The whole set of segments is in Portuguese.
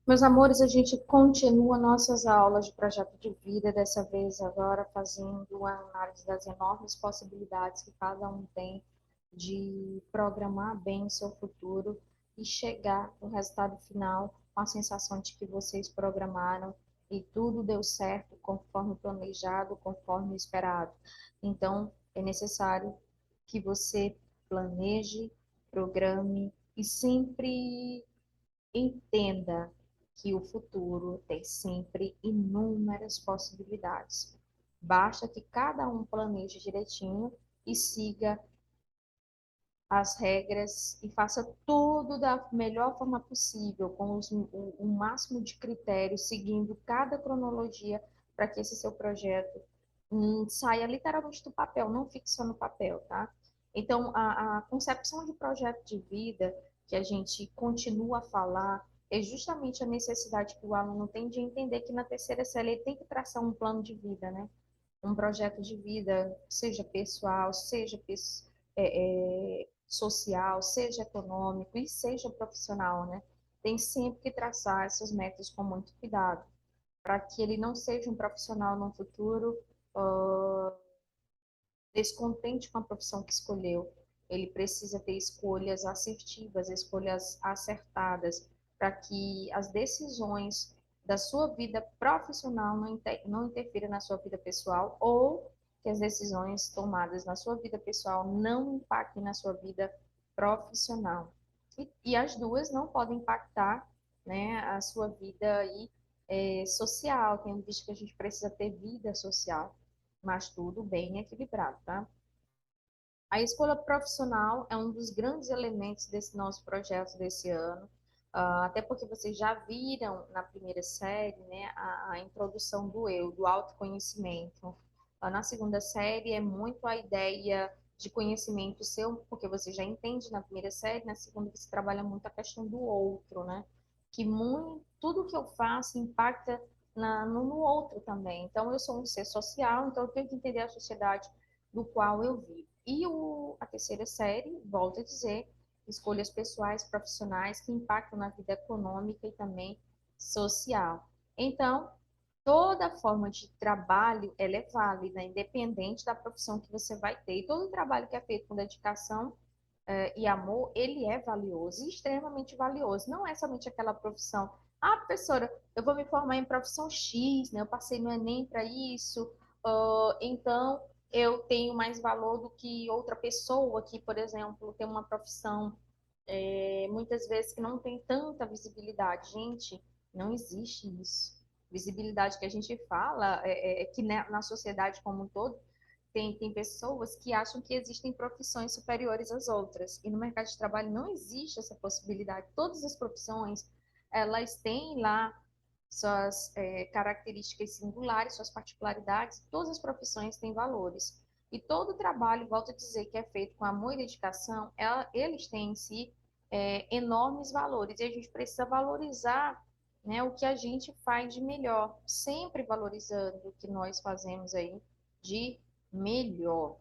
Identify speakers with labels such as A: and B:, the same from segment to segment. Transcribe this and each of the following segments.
A: Meus amores, a gente continua nossas aulas de projeto de vida, dessa vez agora fazendo uma análise das enormes possibilidades que cada um tem de programar bem o seu futuro e chegar no resultado final com a sensação de que vocês programaram e tudo deu certo conforme planejado, conforme esperado. Então, é necessário que você planeje, programe e sempre entenda que o futuro tem sempre inúmeras possibilidades. Basta que cada um planeje direitinho e siga as regras e faça tudo da melhor forma possível, com o máximo de critérios, seguindo cada cronologia para que esse seu projeto saia literalmente do papel, não fique só no papel, tá? Então, a concepção de projeto de vida que a gente continua a falar é justamente a necessidade que o aluno tem de entender que na terceira série ele tem que traçar um plano de vida, né? Um projeto de vida, seja pessoal, seja social, seja econômico e seja profissional, né? Tem sempre que traçar essas metas com muito cuidado, para que ele não seja um profissional no futuro uh, descontente com a profissão que escolheu. Ele precisa ter escolhas assertivas, escolhas acertadas, para que as decisões da sua vida profissional não interfiram na sua vida pessoal ou que as decisões tomadas na sua vida pessoal não impactem na sua vida profissional. E as duas não podem impactar, né, a sua vida aí, social, tendo visto que a gente precisa ter vida social, mas tudo bem equilibrado, tá? A escolha profissional é um dos grandes elementos desse nosso projeto desse ano, até porque vocês já viram na primeira série, né, a introdução do eu, do autoconhecimento. Na segunda série é muito a ideia de conhecimento seu, porque você já entende na primeira série, na segunda você trabalha muito a questão do outro, né? Que muito, tudo que eu faço impacta no outro também. Então, eu sou um ser social, então eu tenho que entender a sociedade do qual eu vivo. E a terceira série, volto a dizer, escolhas pessoais, profissionais que impactam na vida econômica e também social. Então, toda forma de trabalho ela é válida, independente da profissão que você vai ter. E todo trabalho que é feito com dedicação e amor, ele é valioso e extremamente valioso. Não é somente aquela profissão. Ah, professora, eu vou me formar em profissão X, né? Eu passei no Enem para isso, então eu tenho mais valor do que outra pessoa que, por exemplo, tem uma profissão muitas vezes que não tem tanta visibilidade. Gente, não existe isso. Visibilidade que a gente fala é que na sociedade como um todo tem pessoas que acham que existem profissões superiores às outras. E no mercado de trabalho não existe essa possibilidade. Todas as profissões, elas têm lá suas características singulares, suas particularidades. Todas as profissões têm valores. E todo trabalho, volto a dizer, que é feito com amor e dedicação, eles têm em si enormes valores. E a gente precisa valorizar, né, o que a gente faz de melhor, sempre valorizando o que nós fazemos aí de melhor.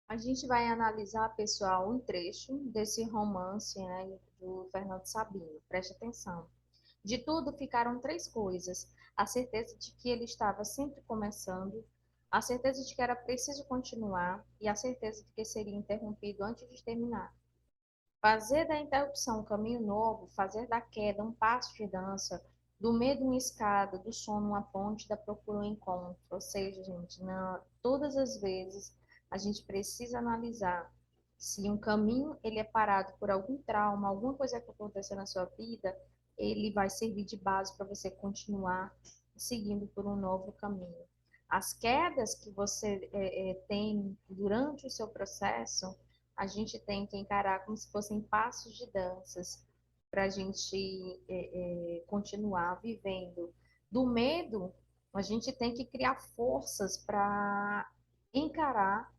A: A gente vai analisar, pessoal, um trecho desse romance, né, do Fernando Sabino. Preste atenção. De tudo ficaram três coisas: a certeza de que ele estava sempre começando, a certeza de que era preciso continuar e a certeza de que seria interrompido antes de terminar. Fazer da interrupção um caminho novo, fazer da queda um passo de dança, do medo uma escada, do sono uma ponte, da procura um encontro. Ou seja, gente, todas as vezes a gente precisa analisar se um caminho ele é parado por algum trauma, alguma coisa que aconteceu na sua vida, ele vai servir de base para você continuar seguindo por um novo caminho. As quedas que você tem durante o seu processo, a gente tem que encarar como se fossem passos de danças para a gente continuar vivendo. Do medo, a gente tem que criar forças para encarar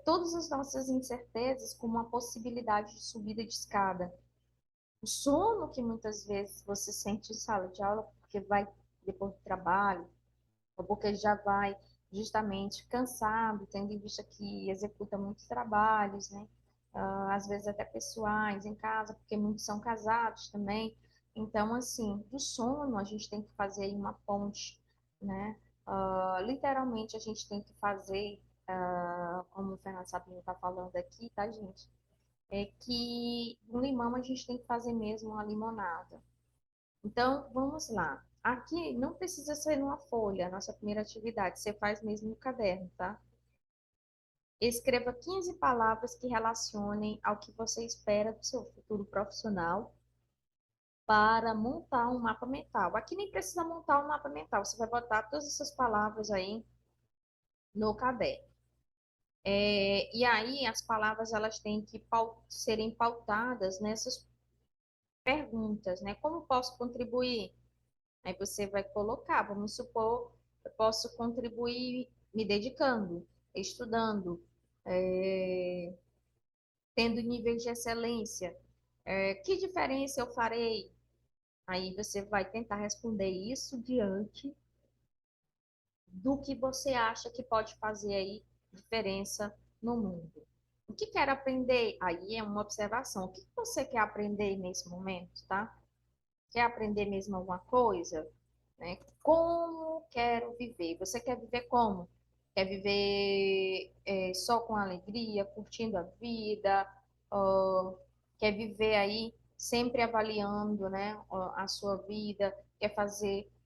A: todas as nossas incertezas como uma possibilidade de subida de escada. O sono que muitas vezes você sente em sala de aula, porque vai depois do trabalho, ou porque já vai justamente cansado, tendo em vista que executa muitos trabalhos, né? às vezes até pessoais em casa, porque muitos são casados também. Então, assim, do sono a gente tem que fazer aí uma ponte, né? Literalmente a gente tem que fazer, como o Fernando Sabino está falando aqui, tá, gente? É que no limão a gente tem que fazer mesmo uma limonada. Então, vamos lá. Aqui não precisa ser numa folha, a nossa primeira atividade, você faz mesmo no caderno, tá? Escreva 15 palavras que relacionem ao que você espera do seu futuro profissional para montar um mapa mental. Aqui nem precisa montar um mapa mental, você vai botar todas essas palavras aí no caderno. E aí as palavras elas têm que serem pautadas nessas perguntas, né? Como posso contribuir? Aí você vai colocar, vamos supor, eu posso contribuir me dedicando, estudando, é, tendo níveis de excelência. Que diferença eu farei? Aí você vai tentar responder isso diante do que você acha que pode fazer aí diferença no mundo. O que quer aprender? Aí é uma observação. O que você quer aprender nesse momento, tá? Quer aprender mesmo alguma coisa? Né? Como quero viver? Você quer viver como? Quer viver só com alegria, curtindo a vida? Ó, quer viver aí sempre avaliando, né, a sua vida?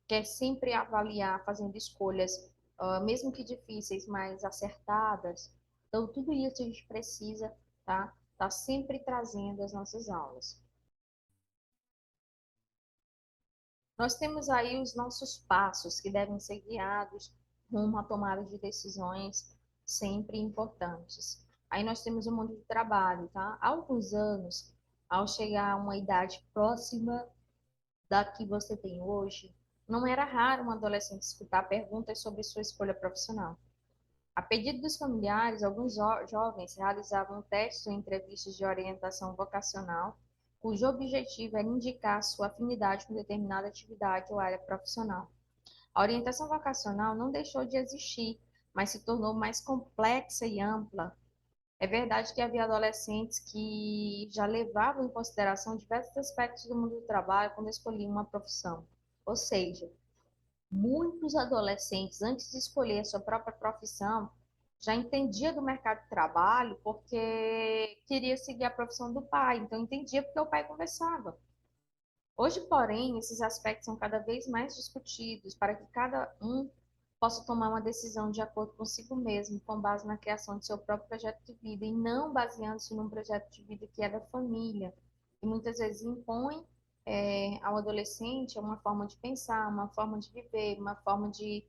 A: Quer sempre avaliar, fazendo escolhas, mesmo que difíceis, mas acertadas? Então, tudo isso a gente precisa, tá? Tá sempre trazendo as nossas aulas. Nós temos aí os nossos passos que devem ser guiados rumo à tomada de decisões sempre importantes. Aí nós temos o mundo do trabalho, tá? Há alguns anos, ao chegar a uma idade próxima da que você tem hoje, não era raro um adolescente escutar perguntas sobre sua escolha profissional. A pedido dos familiares, alguns jovens realizavam testes ou entrevistas de orientação vocacional, cujo objetivo era indicar sua afinidade com determinada atividade ou área profissional. A orientação vocacional não deixou de existir, mas se tornou mais complexa e ampla. É verdade que havia adolescentes que já levavam em consideração diversos aspectos do mundo do trabalho quando escolhiam uma profissão. Ou seja, muitos adolescentes, antes de escolher a sua própria profissão, já entendia do mercado de trabalho porque queria seguir a profissão do pai. Então, entendia porque o pai conversava. Hoje, porém, esses aspectos são cada vez mais discutidos para que cada um possa tomar uma decisão de acordo consigo mesmo, com base na criação de seu próprio projeto de vida, e não baseando-se num projeto de vida que é da família, e muitas vezes impõe ao adolescente uma forma de pensar, uma forma de viver, uma forma de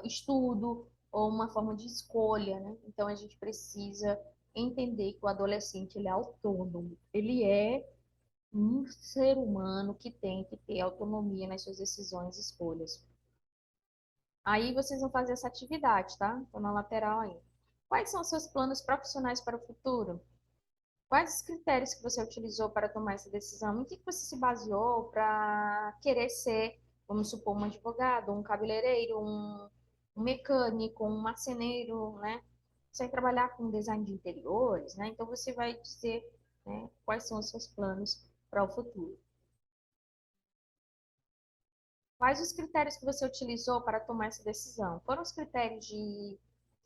A: estudo ou uma forma de escolha, né? Então a gente precisa entender que o adolescente ele é autônomo, ele é um ser humano que tem que ter autonomia nas suas decisões e escolhas. Aí vocês vão fazer essa atividade, tá? Tô na lateral aí. Quais são os seus planos profissionais para o futuro? Quais os critérios que você utilizou para tomar essa decisão? Em que você se baseou para querer ser, vamos supor, um advogado, um cabeleireiro, um mecânico, um marceneiro, né? Você vai trabalhar com design de interiores, né? Então você vai dizer, né, quais são os seus planos para o futuro. Quais os critérios que você utilizou para tomar essa decisão? Foram os critérios de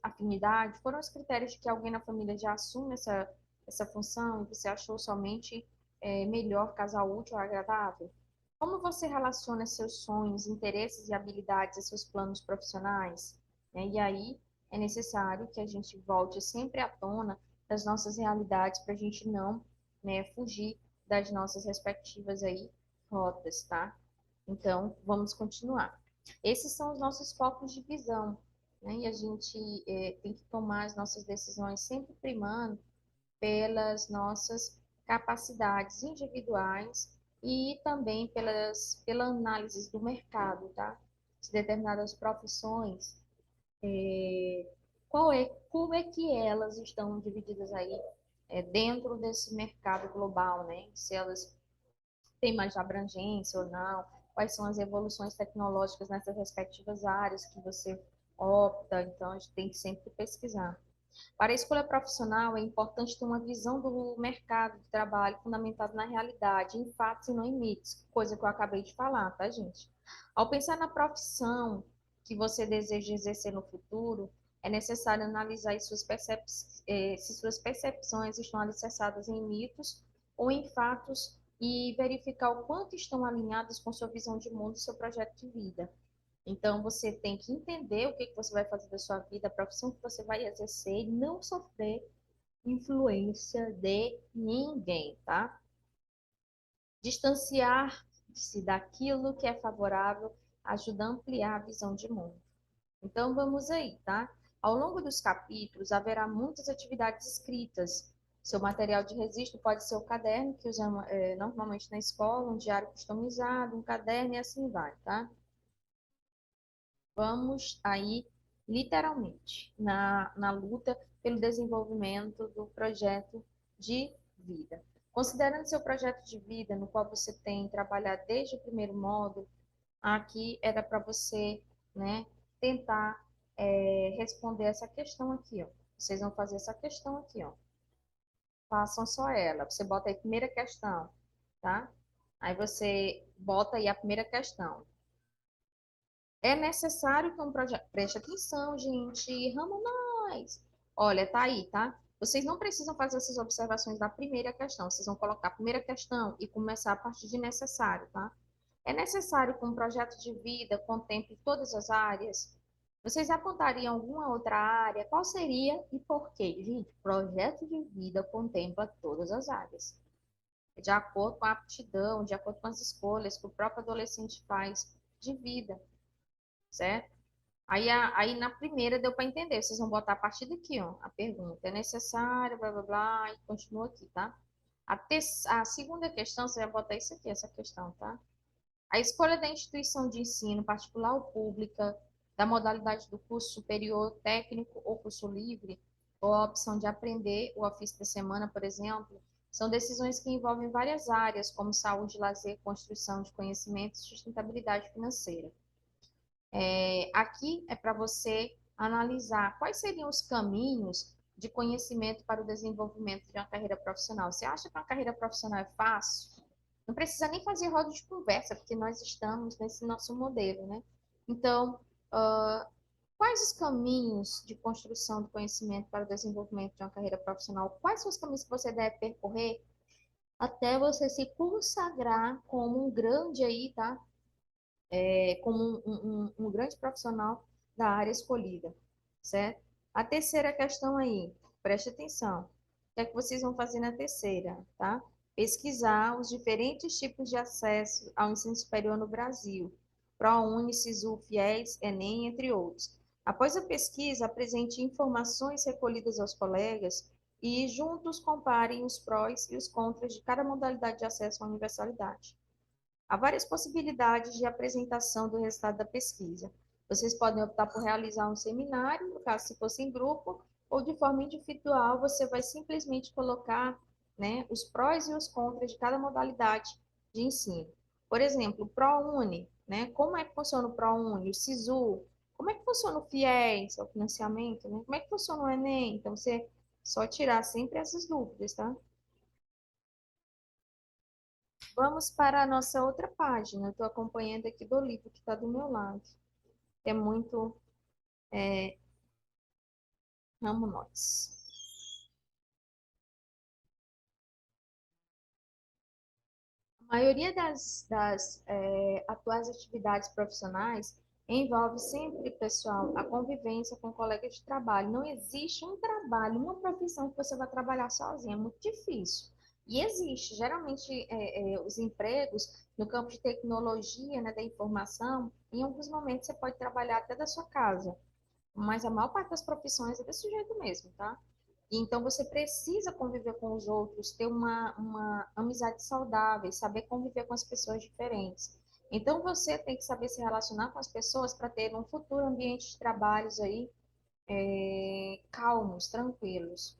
A: afinidade? Foram os critérios de que alguém na família já assume essa função e você achou somente melhor casal útil ou agradável? Como você relaciona seus sonhos, interesses e habilidades a seus planos profissionais? Né? E aí é necessário que a gente volte sempre à tona das nossas realidades para a gente não, né, fugir das nossas respectivas aí rotas, tá? Então, vamos continuar. Esses são os nossos focos de visão, né? E a gente tem que tomar as nossas decisões sempre primando pelas nossas capacidades individuais e também pela análise do mercado, tá? De determinadas profissões, como é que elas estão divididas aí dentro desse mercado global, né? Se elas têm mais abrangência ou não, quais são as evoluções tecnológicas nessas respectivas áreas que você opta, então a gente tem que sempre pesquisar. Para a escolha profissional, é importante ter uma visão do mercado de trabalho fundamentada na realidade, em fatos e não em mitos, coisa que eu acabei de falar, tá, gente? Ao pensar na profissão que você deseja exercer no futuro, é necessário analisar se suas percepções estão alicerçadas em mitos ou em fatos e verificar o quanto estão alinhados com sua visão de mundo e seu projeto de vida. Então, você tem que entender o que que você vai fazer da sua vida, a profissão que você vai exercer e não sofrer influência de ninguém, tá? Distanciar-se daquilo que é favorável ajuda a ampliar a visão de mundo. Então, vamos aí, tá? Ao longo dos capítulos, haverá muitas atividades escritas. Seu material de registro pode ser o caderno, que usamos normalmente na escola, um diário customizado, um caderno e assim vai, tá? Vamos aí, literalmente, na luta pelo desenvolvimento do projeto de vida. Considerando seu projeto de vida, no qual você tem trabalhado desde o primeiro módulo, aqui era para você, né, tentar responder essa questão aqui, ó. Vocês vão fazer essa questão aqui, ó. Façam só ela. Você bota aí a primeira questão, tá? Aí você bota aí a primeira questão. É necessário que um projeto. Preste atenção, gente. Ramo mais. Olha, tá aí, tá? Vocês não precisam fazer essas observações da primeira questão. Vocês vão colocar a primeira questão e começar a partir de necessário, tá? É necessário que um projeto de vida contemple todas as áreas? Vocês apontariam alguma outra área? Qual seria e por quê? Gente, projeto de vida contempla todas as áreas. De acordo com a aptidão, de acordo com as escolhas que o próprio adolescente faz de vida, certo? Aí na primeira deu para entender. Vocês vão botar a partir daqui, ó, a pergunta. É necessário, blá, blá, blá, e continua aqui, tá? A segunda questão, você vai botar isso aqui, essa questão, tá? A escolha da instituição de ensino, particular ou pública, da modalidade do curso superior, técnico ou curso livre, ou a opção de aprender o ofício da semana, por exemplo, são decisões que envolvem várias áreas, como saúde, lazer, construção de conhecimento e sustentabilidade financeira. Aqui é para você analisar quais seriam os caminhos de conhecimento para o desenvolvimento de uma carreira profissional. Você acha que uma carreira profissional é fácil? Não precisa nem fazer roda de conversa, porque nós estamos nesse nosso modelo, né? Então, uh, quais os caminhos de construção do conhecimento para o desenvolvimento de uma carreira profissional? Quais são os caminhos que você deve percorrer até você se consagrar como um grande aí, tá? Como um grande profissional da área escolhida, certo? A terceira questão aí, preste atenção. O que é que vocês vão fazer na terceira, tá? Pesquisar os diferentes tipos de acesso ao ensino superior no Brasil. ProUni, SISU, FIES, Enem, entre outros. Após a pesquisa, apresente informações recolhidas aos colegas e juntos comparem os prós e os contras de cada modalidade de acesso à universalidade. Há várias possibilidades de apresentação do resultado da pesquisa. Vocês podem optar por realizar um seminário, no caso, se fosse em grupo, ou de forma individual, você vai simplesmente colocar, né, os prós e os contras de cada modalidade de ensino. Por exemplo, o ProUni, né, como é que funciona o ProUni, o SISU, como é que funciona o FIES, o financiamento, né, como é que funciona o Enem? Então, você só tirar sempre essas dúvidas, tá? Vamos para a nossa outra página. Estou acompanhando aqui do livro que está do meu lado. É muito amo nós. A maioria das atuais atividades profissionais envolve sempre, pessoal, a convivência com colegas de trabalho. Não existe um trabalho, uma profissão que você vai trabalhar sozinho. É muito difícil. E existe, geralmente, os empregos no campo de tecnologia, né, da informação, em alguns momentos você pode trabalhar até da sua casa. Mas a maior parte das profissões é desse jeito mesmo, tá? Então você precisa conviver com os outros, ter uma amizade saudável, saber conviver com as pessoas diferentes. Então você tem que saber se relacionar com as pessoas para ter um futuro ambiente de trabalhos aí calmos, tranquilos.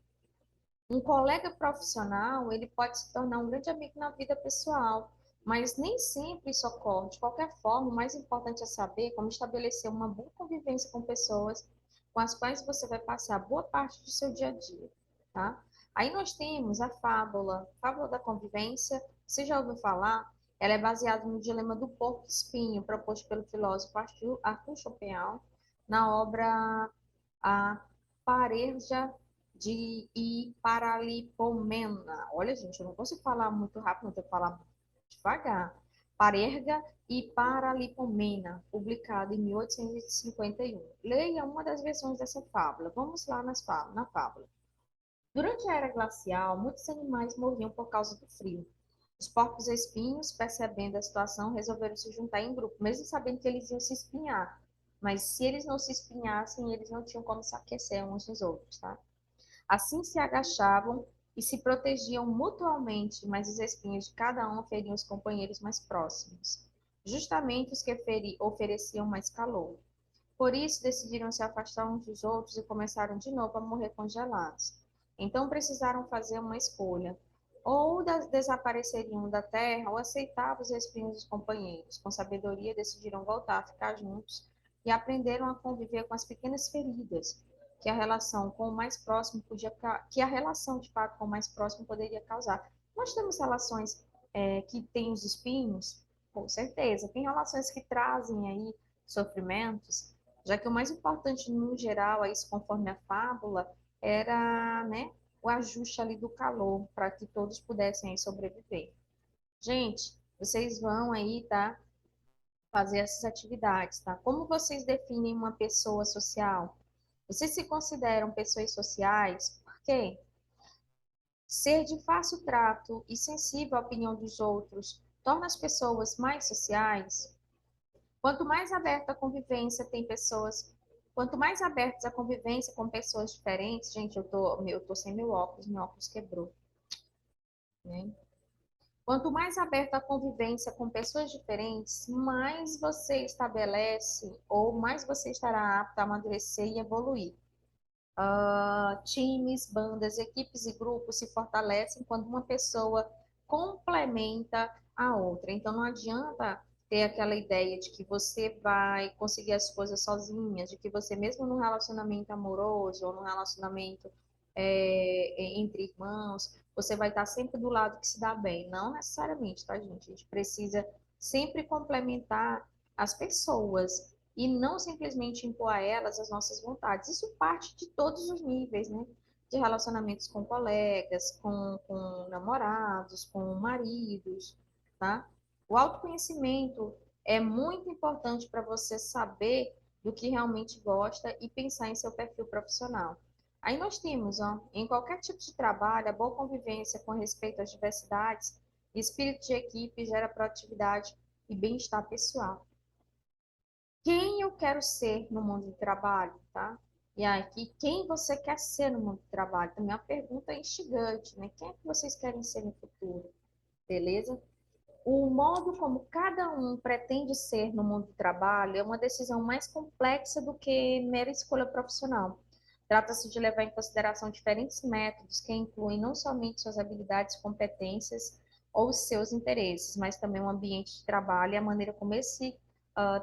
A: Um colega profissional, ele pode se tornar um grande amigo na vida pessoal, mas nem sempre isso ocorre. De qualquer forma, o mais importante é saber como estabelecer uma boa convivência com pessoas com as quais você vai passar boa parte do seu dia a dia, tá? Aí nós temos a fábula da convivência. Você já ouviu falar? Ela é baseada no dilema do porco-espinho, proposto pelo filósofo Arthur Schopenhauer, na obra A Parerja de Paralipomena. Olha, gente, eu não consigo falar muito rápido, não tenho que falar devagar. Parerga e Paralipomena, publicado em 1851. Leia uma das versões dessa fábula. Vamos lá na fábula. Durante a era glacial, muitos animais morriam por causa do frio. Os porcos-espinhos, percebendo a situação, resolveram se juntar em grupo, mesmo sabendo que eles iam se espinhar. Mas se eles não se espinhassem, eles não tinham como se aquecer uns dos outros, tá? Assim se agachavam e se protegiam mutuamente, mas os espinhos de cada um feriam os companheiros mais próximos, justamente os que ofereciam mais calor. Por isso, decidiram se afastar uns dos outros e começaram de novo a morrer congelados. Então, precisaram fazer uma escolha. Ou desapareceriam da terra, ou aceitavam os espinhos dos companheiros. Com sabedoria, decidiram voltar a ficar juntos e aprenderam a conviver com as pequenas feridas que a relação com o mais próximo que a relação de fato com o mais próximo poderia causar. Nós temos relações que têm os espinhos, com certeza. Tem relações que trazem aí sofrimentos, já que o mais importante no geral, isso conforme a fábula, era, né, o ajuste ali do calor, para que todos pudessem aí sobreviver. Gente, vocês vão aí, tá, fazer essas atividades, tá? Como vocês definem uma pessoa social? Vocês se consideram pessoas sociais? Por quê? Ser de fácil trato e sensível à opinião dos outros torna as pessoas mais sociais? Quanto mais aberta a convivência tem pessoas, quanto mais abertas a convivência com pessoas diferentes, gente, eu tô sem meu óculos quebrou, né? Quanto mais aberta a convivência com pessoas diferentes, mais você estabelece ou mais você estará apto a amadurecer e evoluir. Times, bandas, equipes e grupos se fortalecem quando uma pessoa complementa a outra. Então, não adianta ter aquela ideia de que você vai conseguir as coisas sozinha, de que você, mesmo num relacionamento amoroso ou num relacionamento entre irmãos, você vai estar sempre do lado que se dá bem. Não necessariamente, tá, gente? A gente precisa sempre complementar as pessoas e não simplesmente impor a elas as nossas vontades. Isso parte de todos os níveis, né? De relacionamentos com colegas, com namorados, com maridos, tá? O autoconhecimento é muito importante para você saber do que realmente gosta e pensar em seu perfil profissional. Aí nós temos, ó, em qualquer tipo de trabalho, a boa convivência com respeito às diversidades, espírito de equipe gera proatividade e bem-estar pessoal. Quem eu quero ser no mundo do trabalho, tá? E aqui, quem você quer ser no mundo do trabalho? Também é uma pergunta instigante, né? Quem é que vocês querem ser no futuro? Beleza? O modo como cada um pretende ser no mundo do trabalho é uma decisão mais complexa do que mera escolha profissional. Trata-se de levar em consideração diferentes métodos que incluem não somente suas habilidades, competências ou seus interesses, mas também o ambiente de trabalho e a maneira como esse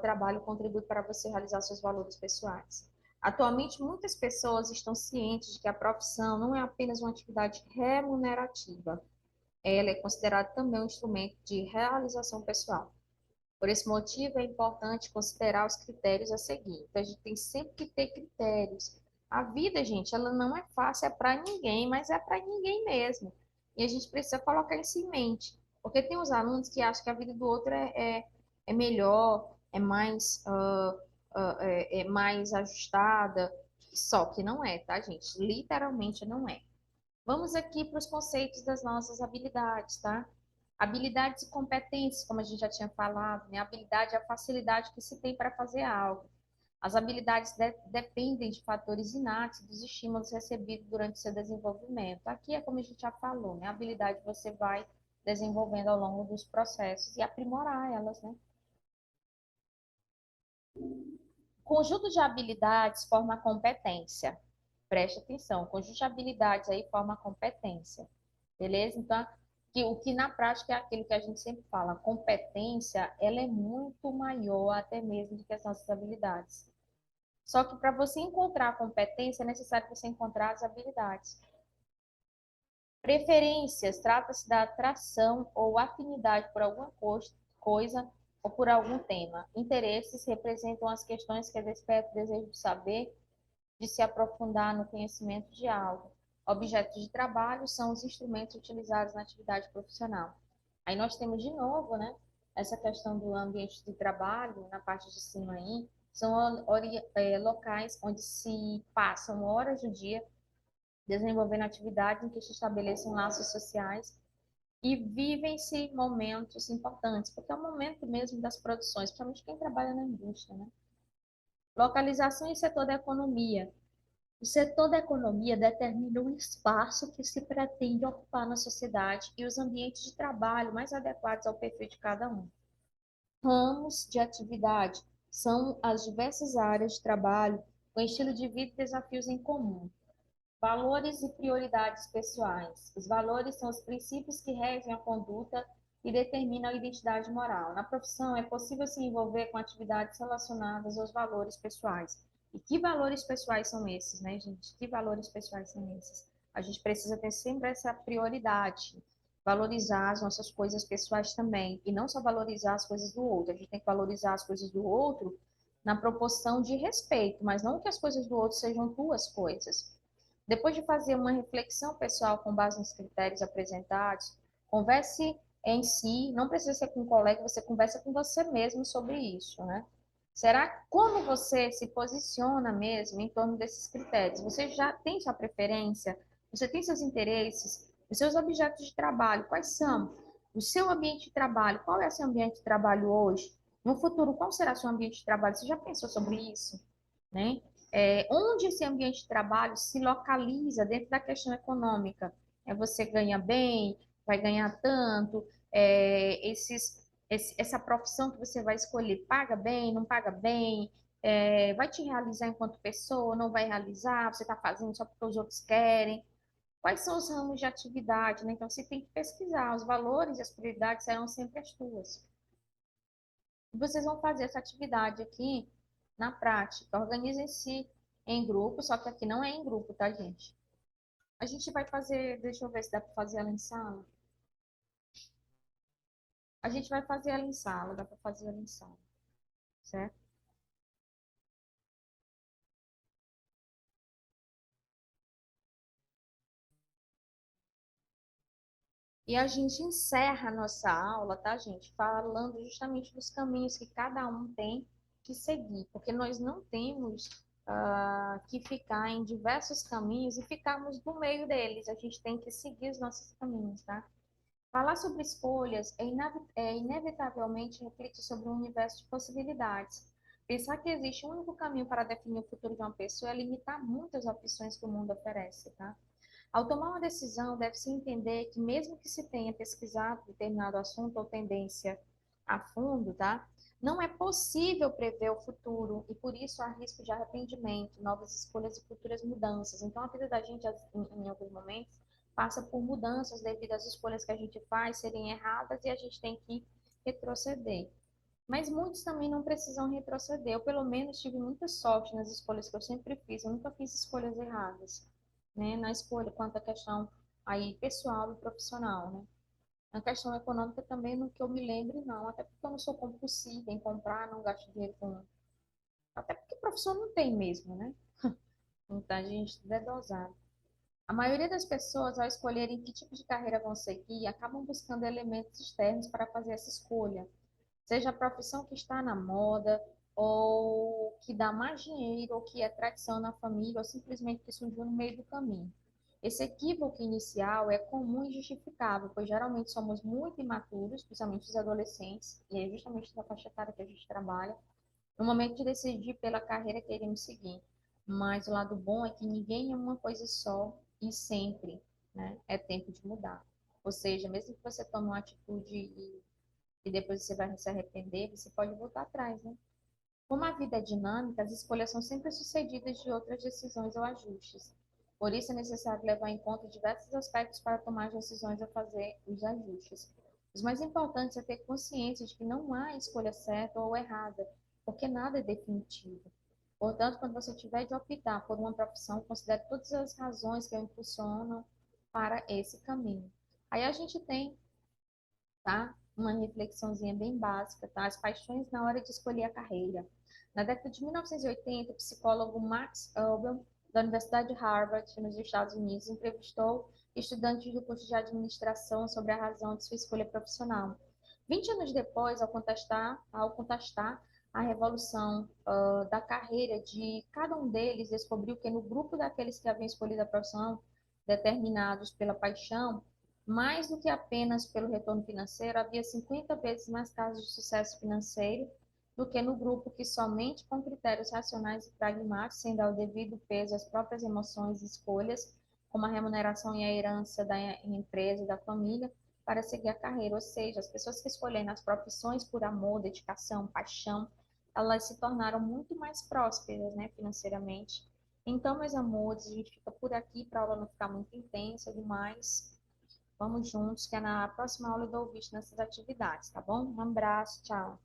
A: trabalho contribui para você realizar seus valores pessoais. Atualmente, muitas pessoas estão cientes de que a profissão não é apenas uma atividade remunerativa, ela é considerada também um instrumento de realização pessoal. Por esse motivo, é importante considerar os critérios a seguir. Então, a gente tem sempre que ter critérios. A vida, gente, ela não é fácil, é para ninguém, mas é para ninguém mesmo. E a gente precisa colocar isso em mente. Porque tem os alunos que acham que a vida do outro é melhor, é mais ajustada, só que não é, tá, gente? Literalmente não é. Vamos aqui para os conceitos das nossas habilidades, tá? Habilidades e competências, como a gente já tinha falado, né? Habilidade é a facilidade que se tem para fazer algo. As habilidades dependem de fatores inatos dos estímulos recebidos durante seu desenvolvimento. Aqui é como a gente já falou, né? A habilidade você vai desenvolvendo ao longo dos processos e aprimorar elas, né? Conjunto de habilidades forma a competência. Preste atenção, conjunto de habilidades aí forma a competência. Beleza? Então, o que na prática é aquilo que a gente sempre fala, a competência, ela é muito maior até mesmo do que as nossas habilidades. Só que para você encontrar a competência, é necessário você encontrar as habilidades. Preferências, trata-se da atração ou afinidade por alguma coisa ou por algum tema. Interesses representam as questões que despertam o desejo de saber, de se aprofundar no conhecimento de algo. Objetos de trabalho são os instrumentos utilizados na atividade profissional. Aí nós temos de novo, né, essa questão do ambiente de trabalho, na parte de cima aí, são locais onde se passam horas do dia desenvolvendo atividades em que se estabeleçam laços sociais e vivem-se momentos importantes, porque é o momento mesmo das produções, principalmente quem trabalha na indústria, né? Localização e setor da economia. O setor da economia determina o espaço que se pretende ocupar na sociedade e os ambientes de trabalho mais adequados ao perfil de cada um. Ramos de atividade são as diversas áreas de trabalho com estilo de vida e desafios em comum. Valores e prioridades pessoais. Os valores são os princípios que regem a conduta e determinam a identidade moral. Na profissão, é possível se envolver com atividades relacionadas aos valores pessoais. E que valores pessoais são esses, né, gente? Que valores pessoais são esses? A gente precisa ter sempre essa prioridade, valorizar as nossas coisas pessoais também, e não só valorizar as coisas do outro. A gente tem que valorizar as coisas do outro na proporção de respeito, mas não que as coisas do outro sejam tuas coisas. Depois de fazer uma reflexão pessoal com base nos critérios apresentados, converse em si, não precisa ser com um colega, você conversa com você mesmo sobre isso, né? Será como você se posiciona mesmo em torno desses critérios? Você já tem sua preferência? Você tem seus interesses? Os seus objetos de trabalho, quais são? O seu ambiente de trabalho, qual é o seu ambiente de trabalho hoje? No futuro, qual será o seu ambiente de trabalho? Você já pensou sobre isso? Né? Onde esse ambiente de trabalho se localiza dentro da questão econômica. Você ganha bem, vai ganhar tanto, essa profissão que você vai escolher paga bem, não paga bem, vai te realizar enquanto pessoa, não vai realizar, você está fazendo só porque os outros querem. Quais são os ramos de atividade, né? Então, você tem que pesquisar, os valores e as prioridades serão sempre as tuas. Vocês vão fazer essa atividade aqui na prática. Organizem-se em grupo, só que aqui não é em grupo, tá, gente? A gente vai fazer, deixa eu ver se dá para fazer ela em sala. A gente vai fazer ela em sala, dá para fazer ela em sala, certo? E a gente encerra a nossa aula, tá, gente? Falando justamente dos caminhos que cada um tem que seguir, porque nós não temos que ficar em diversos caminhos e ficarmos no meio deles. A gente tem que seguir os nossos caminhos, tá? Falar sobre escolhas é inevitavelmente refletir sobre um universo de possibilidades. Pensar que existe um único caminho para definir o futuro de uma pessoa é limitar muitas opções que o mundo oferece, tá? Ao tomar uma decisão, deve-se entender que mesmo que se tenha pesquisado determinado assunto ou tendência a fundo, tá? Não é possível prever o futuro e por isso há risco de arrependimento, novas escolhas e futuras mudanças. Então a vida da gente, em alguns momentos, passa por mudanças devido às escolhas que a gente faz serem erradas e a gente tem que retroceder. Mas muitos também não precisam retroceder. Eu, pelo menos, tive muita sorte nas escolhas que eu sempre fiz. Eu nunca fiz escolhas erradas, né? Na escolha quanto à questão aí pessoal e profissional, né? Na questão econômica também, no que eu me lembro, não. Até porque eu não sou compulsiva em comprar, não gasto dinheiro com... Até porque profissão não tem mesmo, né? Então, a gente deve dosar. A maioria das pessoas, ao escolherem que tipo de carreira vão seguir, acabam buscando elementos externos para fazer essa escolha. Seja a profissão que está na moda, ou que dá mais dinheiro, ou que é tradição na família, ou simplesmente que surgiu no meio do caminho. Esse equívoco inicial é comum e justificável, pois geralmente somos muito imaturos, principalmente os adolescentes, e é justamente na faixa etária que a gente trabalha, no momento de decidir pela carreira que iremos seguir. Mas o lado bom é que ninguém é uma coisa só e sempre, né? É tempo de mudar. Ou seja, mesmo que você tome uma atitude e depois você vai se arrepender, você pode voltar atrás, né? Como a vida é dinâmica, as escolhas são sempre sucedidas de outras decisões ou ajustes. Por isso é necessário levar em conta diversos aspectos para tomar as decisões ou fazer os ajustes. Os mais importantes é ter consciência de que não há escolha certa ou errada, porque nada é definitivo. Portanto, quando você tiver de optar por uma profissão, considere todas as razões que a impulsionam para esse caminho. Aí a gente tem, tá? Uma reflexãozinha bem básica, tá? As paixões na hora de escolher a carreira. Na década de 1980, o psicólogo Max Albel, da Universidade de Harvard, nos Estados Unidos, entrevistou estudantes do curso de administração sobre a razão de sua escolha profissional. 20 anos depois, ao contestar a revolução da carreira de cada um deles, descobriu que no grupo daqueles que haviam escolhido a profissão, determinados pela paixão, mais do que apenas pelo retorno financeiro, havia 50 vezes mais casos de sucesso financeiro do que no grupo que somente com critérios racionais e pragmáticos, sem dar o devido peso às próprias emoções e escolhas, como a remuneração e a herança da empresa e da família, para seguir a carreira. Ou seja, as pessoas que escolhem as profissões por amor, dedicação, paixão, elas se tornaram muito mais prósperas, né, financeiramente. Então, meus amores, a gente fica por aqui para a aula não ficar muito intensa demais. Vamos juntos, que é na próxima aula eu dou o visto nessas atividades, tá bom? Um abraço, tchau.